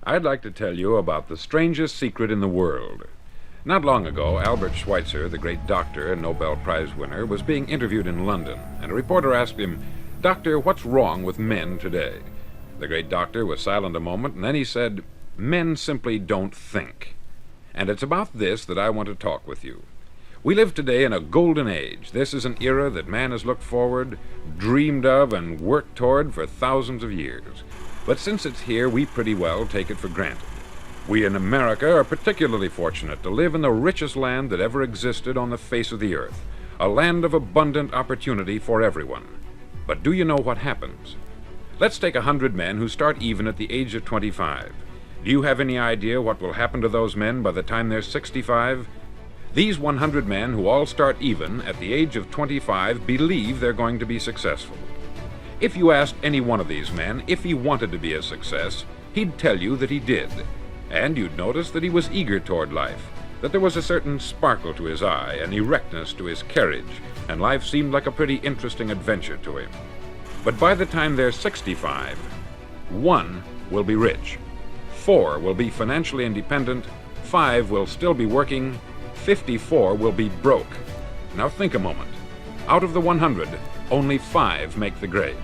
I'd like to tell you about the strangest secret in the world. Not long ago, Albert Schweitzer, the great doctor and Nobel Prize winner, was being interviewed in London, and a reporter asked him, "Doctor, what's wrong with men today?" The great doctor was silent a moment, and then he said, "Men simply don't think." And it's about this that I want to talk with you. We live today in a golden age. This is an era that man has looked forward, dreamed of, and worked toward for thousands of years. But since it's here, we pretty well take it for granted. We in America are particularly fortunate to live in the richest land that ever existed on the face of the earth, a land of abundant opportunity for everyone. But do you know what happens? Let's take 100 men who start even at the age of 25. Do you have any idea what will happen to those men by the time they're 65? These 100 men who all start even at the age of 25 believe they're going to be successful. If you asked any one of these men if he wanted to be a success, he'd tell you that he did. And you'd notice that he was eager toward life, that there was a certain sparkle to his eye, an erectness to his carriage, and life seemed like a pretty interesting adventure to him. But by the time they're 65, 1 will be rich, 4 will be financially independent, 5 will still be working, 54 will be broke. Now think a moment. Out of the 100, only 5 make the grade.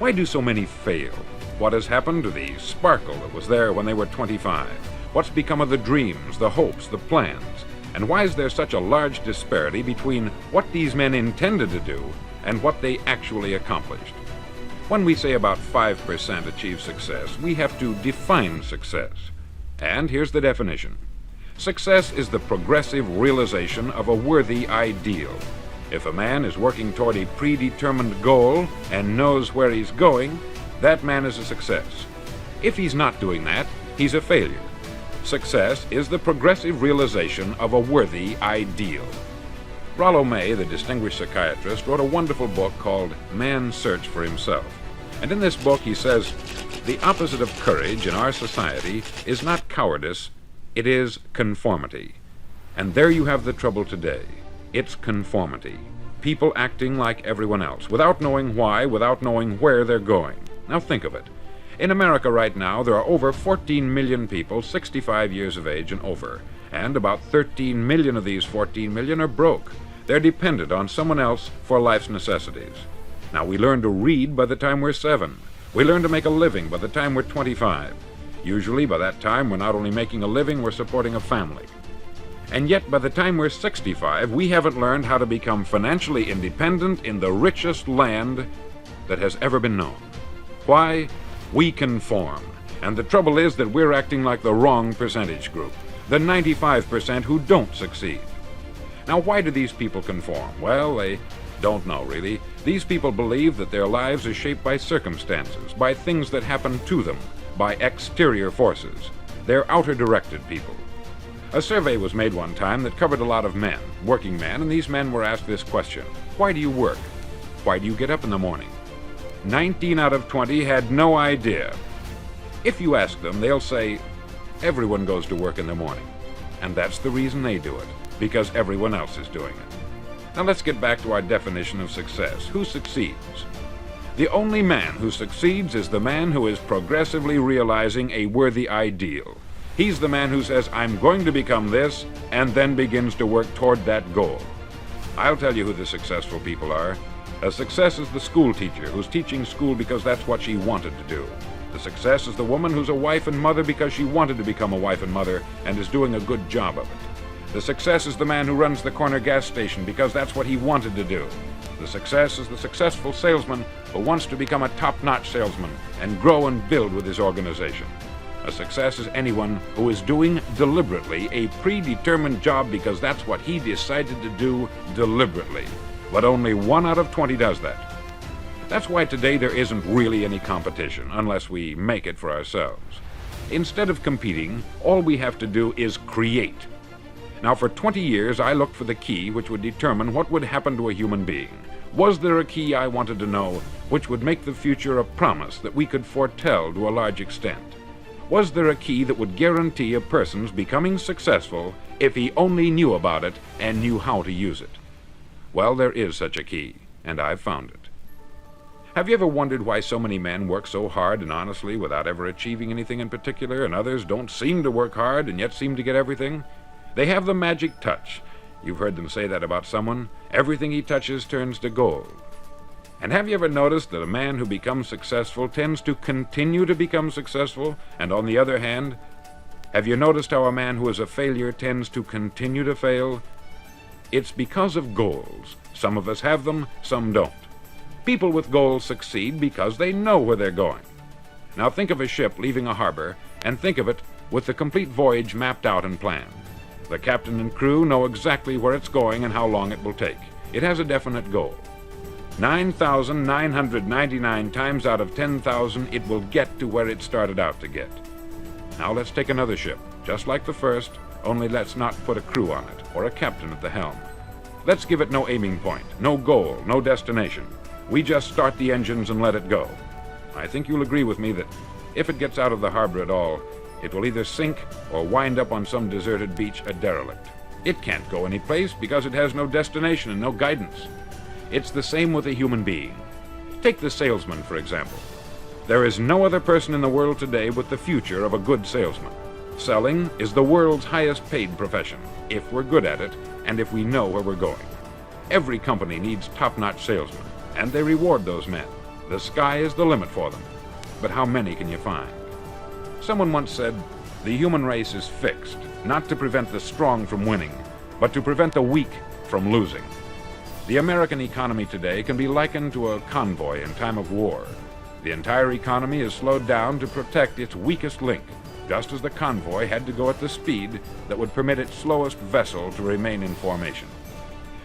Why do so many fail? What has happened to the sparkle that was there when they were 25? What's become of the dreams, the hopes, the plans? And why is there such a large disparity between what these men intended to do and what they actually accomplished? When we say about 5% achieve success, we have to define success. And here's the definition. Success is the progressive realization of a worthy ideal. If a man is working toward a predetermined goal and knows where he's going, that man is a success. If he's not doing that, he's a failure. Success is the progressive realization of a worthy ideal. Rollo May, the distinguished psychiatrist, wrote a wonderful book called Man's Search for Himself. And in this book he says, the opposite of courage in our society is not cowardice, it is conformity. And there you have the trouble today. It's conformity. People acting like everyone else, without knowing why, without knowing where they're going. Now think of it. In America right now, there are over 14 million people 65 years of age and over, and about 13 million of these 14 million are broke. They're dependent on someone else for life's necessities. Now, we learn to read by the time we're 7. We learn to make a living by the time we're 25. Usually, by that time, we're not only making a living, we're supporting a family. And yet, by the time we're 65, we haven't learned how to become financially independent in the richest land that has ever been known. Why? We conform. And the trouble is that we're acting like the wrong percentage group, the 95% who don't succeed. Now, why do these people conform? Well, they don't know, really. These people believe that their lives are shaped by circumstances, by things that happen to them, by exterior forces. They're outer-directed people. A survey was made one time that covered a lot of men, working men, and these men were asked this question: why do you work? Why do you get up in the morning? 19 out of 20 had no idea. If you ask them, they'll say, everyone goes to work in the morning. And that's the reason they do it, because everyone else is doing it. Now let's get back to our definition of success. Who succeeds? The only man who succeeds is the man who is progressively realizing a worthy ideal. He's the man who says, I'm going to become this, and then begins to work toward that goal. I'll tell you who the successful people are. A success is the school teacher who's teaching school because that's what she wanted to do. The success is the woman who's a wife and mother because she wanted to become a wife and mother and is doing a good job of it. The success is the man who runs the corner gas station because that's what he wanted to do. The success is the successful salesman who wants to become a top-notch salesman and grow and build with his organization. A success is anyone who is doing deliberately a predetermined job because that's what he decided to do deliberately. But only 1 out of 20 does that. That's why today there isn't really any competition, unless we make it for ourselves. Instead of competing, all we have to do is create. Now, for 20 years, I looked for the key which would determine what would happen to a human being. Was there a key I wanted to know which would make the future a promise that we could foretell to a large extent? Was there a key that would guarantee a person's becoming successful if he only knew about it and knew how to use it? Well, there is such a key, and I've found it. Have you ever wondered why so many men work so hard and honestly without ever achieving anything in particular, and others don't seem to work hard and yet seem to get everything? They have the magic touch. You've heard them say that about someone. Everything he touches turns to gold. And have you ever noticed that a man who becomes successful tends to continue to become successful? And on the other hand, have you noticed how a man who is a failure tends to continue to fail? It's because of goals. Some of us have them, some don't. People with goals succeed because they know where they're going. Now think of a ship leaving a harbor, and think of it with the complete voyage mapped out and planned. The captain and crew know exactly where it's going and how long it will take. It has a definite goal. 9,999 times out of 10,000, it will get to where it started out to get. Now let's take another ship, just like the first, only let's not put a crew on it, or a captain at the helm. Let's give it no aiming point, no goal, no destination. We just start the engines and let it go. I think you'll agree with me that if it gets out of the harbor at all, it will either sink or wind up on some deserted beach a derelict. It can't go anyplace because it has no destination and no guidance. It's the same with a human being. Take the salesman, for example. There is no other person in the world today with the future of a good salesman. Selling is the world's highest paid profession, if we're good at it and if we know where we're going. Every company needs top-notch salesmen, and they reward those men. The sky is the limit for them. But how many can you find? Someone once said, the human race is fixed, not to prevent the strong from winning, but to prevent the weak from losing. The American economy today can be likened to a convoy in time of war. The entire economy is slowed down to protect its weakest link, just as the convoy had to go at the speed that would permit its slowest vessel to remain in formation.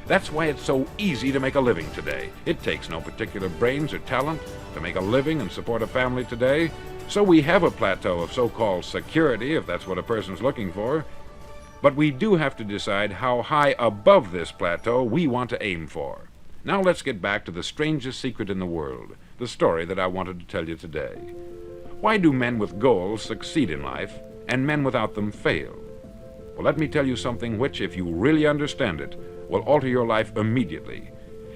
That's why it's so easy to make a living today. It takes no particular brains or talent to make a living and support a family today. So we have a plateau of so-called security, if that's what a person's looking for. But we do have to decide how high above this plateau we want to aim for. Now let's get back to the strangest secret in the world, the story that I wanted to tell you today. Why do men with goals succeed in life and men without them fail? Well, let me tell you something which, if you really understand it, will alter your life immediately.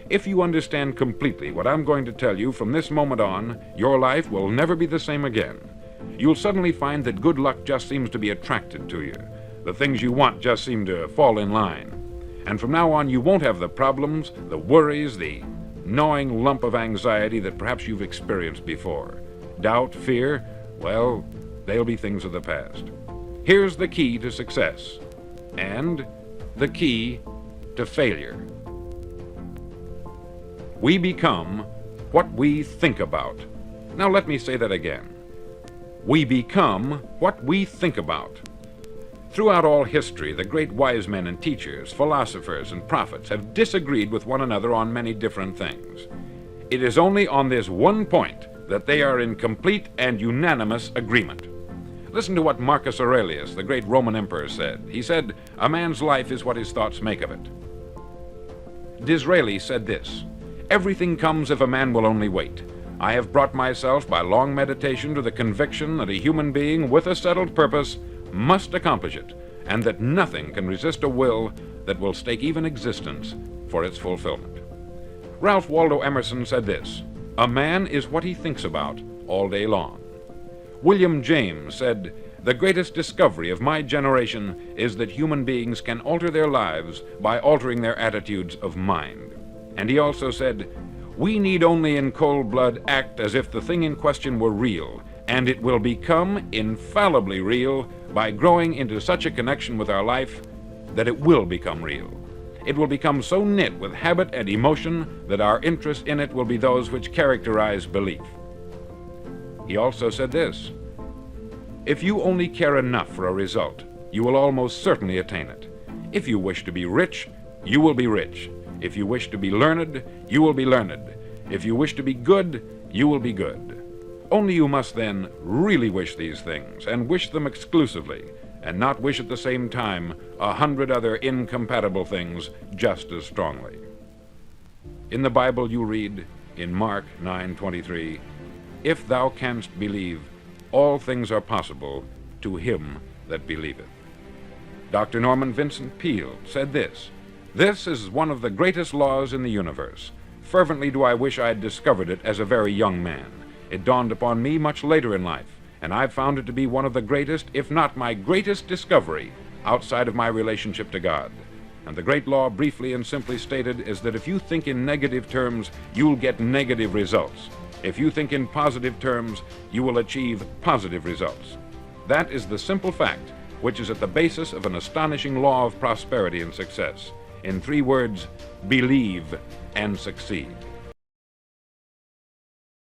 If you understand completely what I'm going to tell you from this moment on, your life will never be the same again. You'll suddenly find that good luck just seems to be attracted to you. The things you want just seem to fall in line. And from now on, you won't have the problems, the worries, the gnawing lump of anxiety that perhaps you've experienced before. Doubt, fear, well, they'll be things of the past. Here's the key to success, and the key to failure. We become what we think about. Now let me say that again. We become what we think about. Throughout all history, the great wise men and teachers, philosophers and prophets have disagreed with one another on many different things. It is only on this one point that they are in complete and unanimous agreement. Listen to what Marcus Aurelius, the great Roman emperor, said. He said, "A man's life is what his thoughts make of it." Disraeli said this, "Everything comes if a man will only wait. I have brought myself by long meditation to the conviction that a human being with a settled purpose must accomplish it, and that nothing can resist a will that will stake even existence for its fulfillment." Ralph Waldo Emerson said this, "A man is what he thinks about all day long." William James said, "The greatest discovery of my generation is that human beings can alter their lives by altering their attitudes of mind." And he also said, "We need only in cold blood act as if the thing in question were real, and it will become infallibly real by growing into such a connection with our life that it will become real. It will become so knit with habit and emotion that our interest in it will be those which characterize belief." He also said this, "If you only care enough for a result, you will almost certainly attain it. If you wish to be rich, you will be rich. If you wish to be learned, you will be learned. If you wish to be good, you will be good. Only you must then really wish these things, and wish them exclusively, and not wish at the same time 100 other incompatible things just as strongly." In the Bible you read, in Mark 9:23, "If thou canst believe, all things are possible to him that believeth." Dr. Norman Vincent Peale said this, "This is one of the greatest laws in the universe. Fervently do I wish I had discovered it as a very young man. It dawned upon me much later in life, and I've found it to be one of the greatest, if not my greatest discovery, outside of my relationship to God. And the great law, briefly and simply stated, is that if you think in negative terms, you'll get negative results. If you think in positive terms, you will achieve positive results. That is the simple fact which is at the basis of an astonishing law of prosperity and success. In 3 words, believe and succeed.